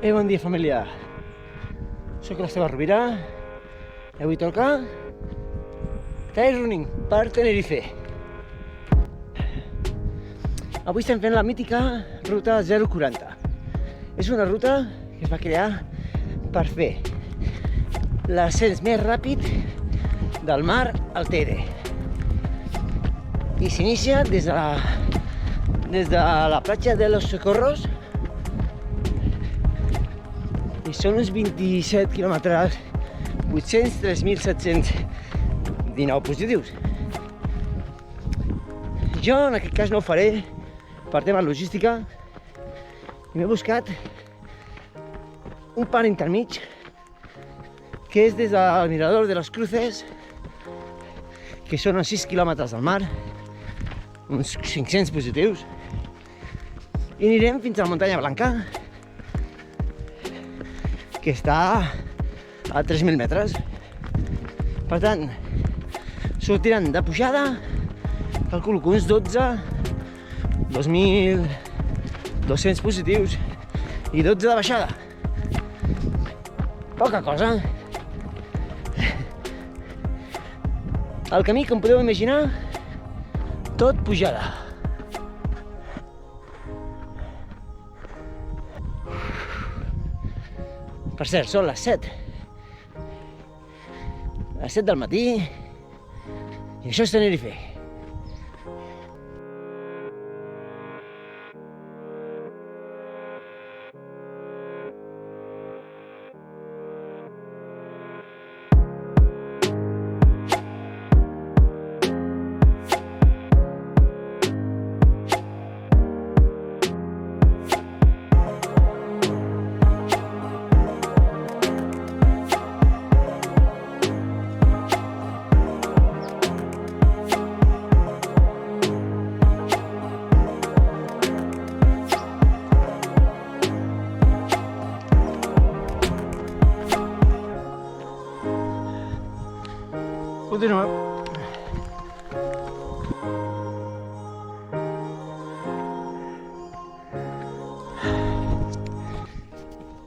Bon dia, família. Soc l'Esteve Rovira i avui toca trail running per Tenerife. Avui estem fent la mítica ruta 040. És una ruta que es va crear per fer l'ascens més ràpid del mar al Teide. I s'inicia des de la platja de Los Socorros i són uns 27 quilòmetres, 3.719 positius. Jo en aquest cas no ho faré per tema logística i m'he buscat un pan intermig que és des del Mirador de los Cruces, que són uns 6 quilòmetres del mar, uns 500 positius, i anirem fins a la Muntanya Blanca, que està a 3.000 metres. Per tant, sortiran de pujada, calculo que uns 2.200 positius i 12 de baixada. Poca cosa. El camí, com podeu imaginar, tot pujada. Per cert, són les 7. Les 7 del matí i això és Tenerife. Continuem.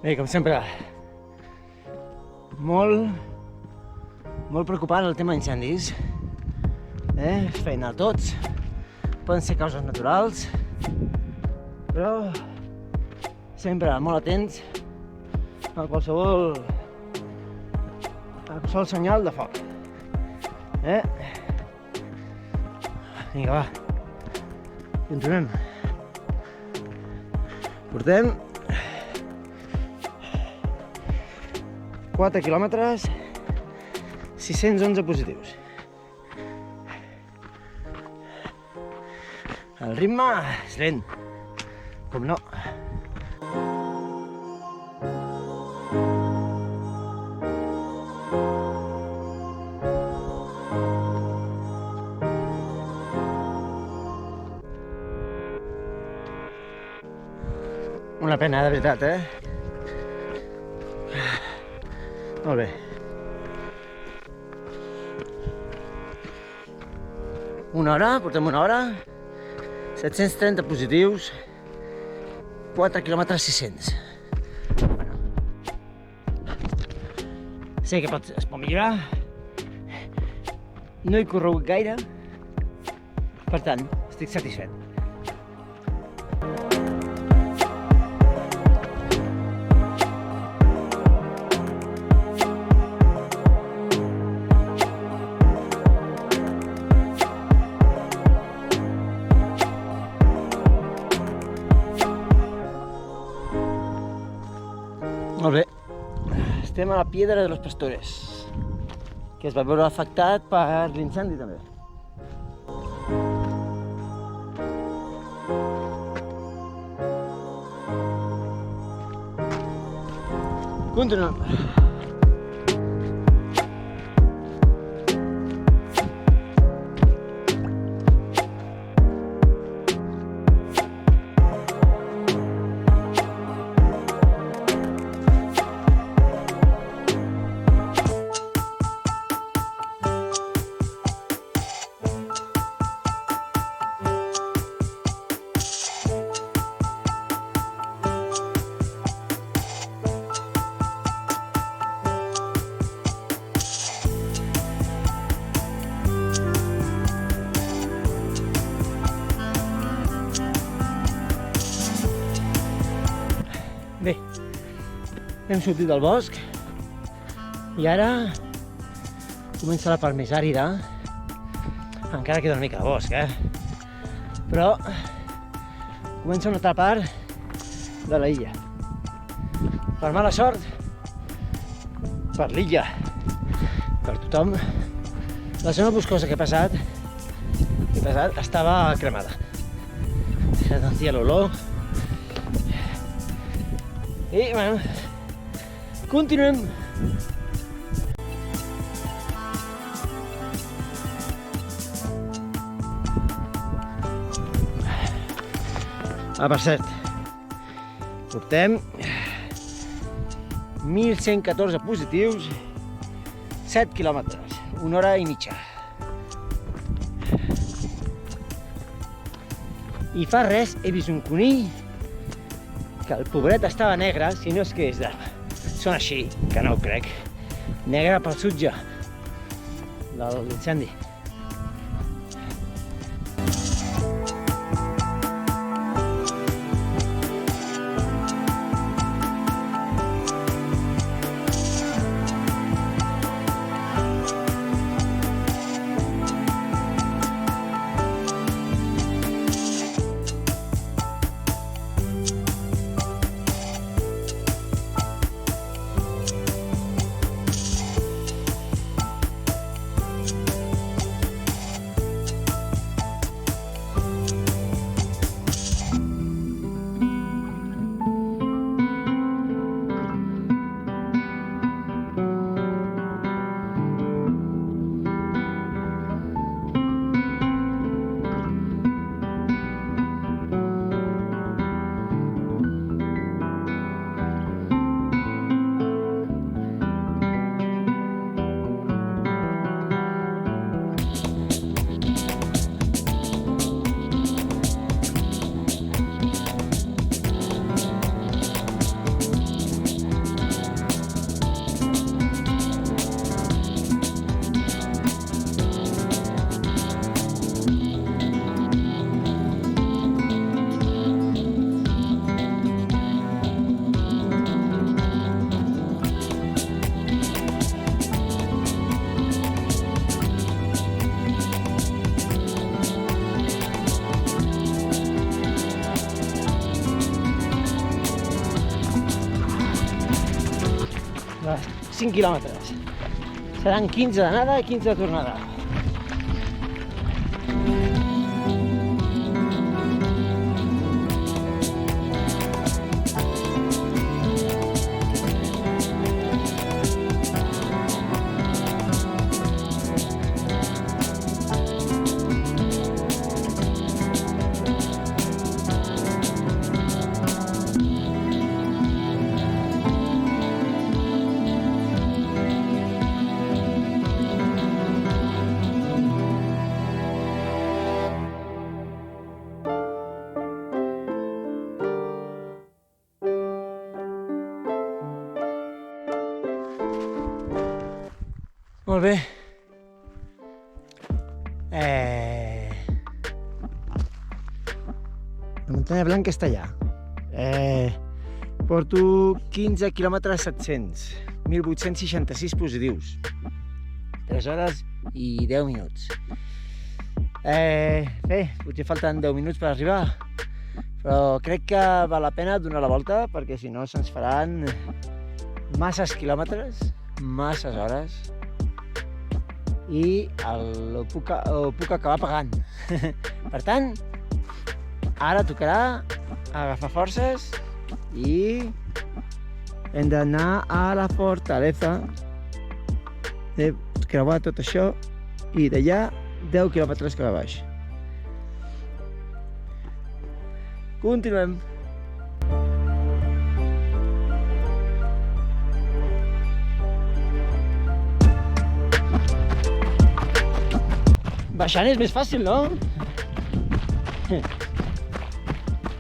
Bé, com sempre, molt preocupant el tema d'incendis. Feina a tots, poden ser causes naturals, però sempre molt atents a qualsevol senyal de foc. Vinga, va. Continuem. Portem 4 quilòmetres, 611 positius. El ritme és lent, com no. Una pena, de veritat, Molt bé. Portem una hora, 730 positius, 4 quilòmetres 600. Bueno. Sé que es pot millorar. No he corregut gaire, per tant, estic satisfet. Molt bé, estem a la Piedra de los Pastores, que es va veure afectat per l'incendi també. Continuem. Bé, hem sortit del bosc i ara comença la part més àrida. Encara queda una mica de bosc, però comença una altra part de la illa. Per mala sort, per l'illa, per tothom, la zona boscosa que he passat estava cremada. Sentia l'olor. I, bueno, continuem. Per cert, portem 1.114 positius, 7 quilòmetres, 1 hora i mitja. I fa res he vist un conill que el pobret estava negre, si no és que són així, que no ho crec, negre pel sutge de l'incendi. De 5 quilòmetres. Seran 15 d'anada i 15 de tornada. Molt bé. La muntanya blanca està allà. Porto 15 quilòmetres 700, 1.866 positius, 3 hores i 10 minuts. Bé, potser falten 10 minuts per arribar, però crec que val la pena donar la volta perquè si no se'ns faran masses quilòmetres, masses hores i ho puc acabar pagant. Per tant, ara tocarà agafar forces i hem d'anar a la fortaleza, de creuar tot això i d'allà 10 quilòmetres cap a baix. Continuem. Baixant és més fàcil, no?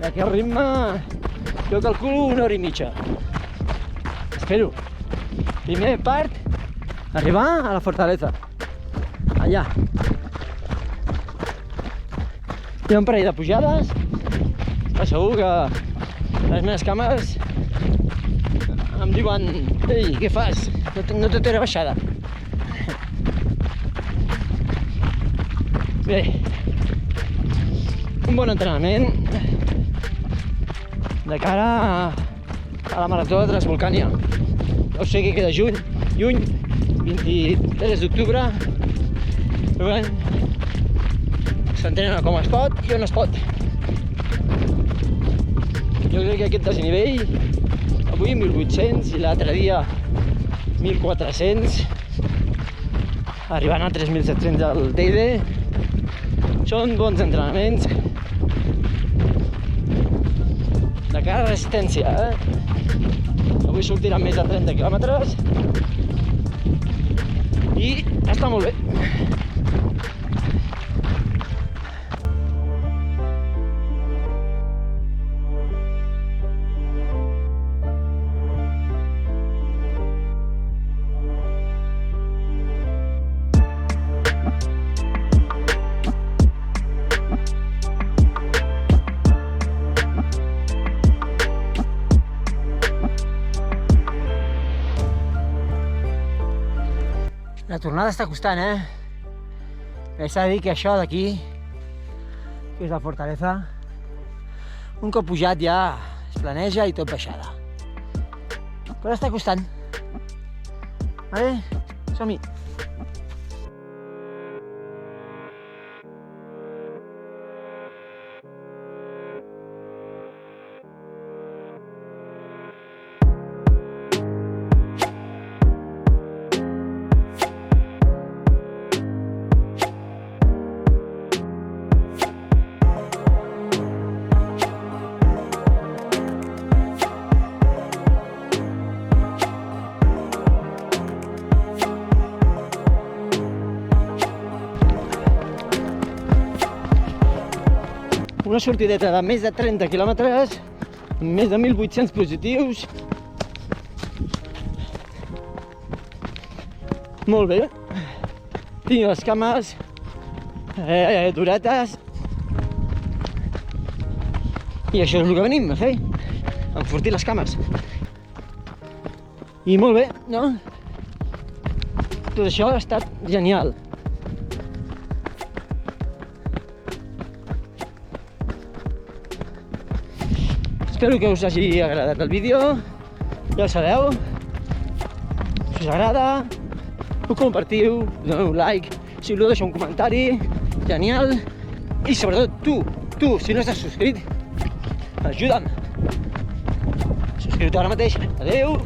Aquest ritme jo calculo 1 hora i mitja. Espero. Primer part, arribar a la fortaleza. Allà. Hi ha un parell de pujades. Està segur que les meves cames em diuen: ei, què fas? No tot era baixada. Bé, un bon entrenament de cara a la marató de Transvolcània. Ja sé que queda juny, 23 d'octubre, però bé, s'entrena com es pot i on es pot. Jo crec que aquest desnivell, avui 1.800 i l'altre dia 1.400, arribant a 3.700 al Teide, són bons entrenaments de cara a resistència, Avui sortiran més de 30 quilòmetres i està molt bé. La tornada està costant, S'ha de dir que això d'aquí, que és la fortalesa, un cop pujat ja es planeja i tot baixada. Però està costant. Vale? Som-hi. Una sortideta de més de 30 quilòmetres, més de 1.800 positius. Molt bé. Tinc les cames duretes. I això és el que venim a fer, enfortir les cames. I molt bé, no? Tot això ha estat genial. Espero que us hagi agradat el vídeo, ja ho sabeu, si us agrada, ho compartiu, doneu un like, si voleu deixar un comentari, genial, i sobretot tu, si no estàs subscrit, ajuda'm, subscriu-te ara mateix, adeu!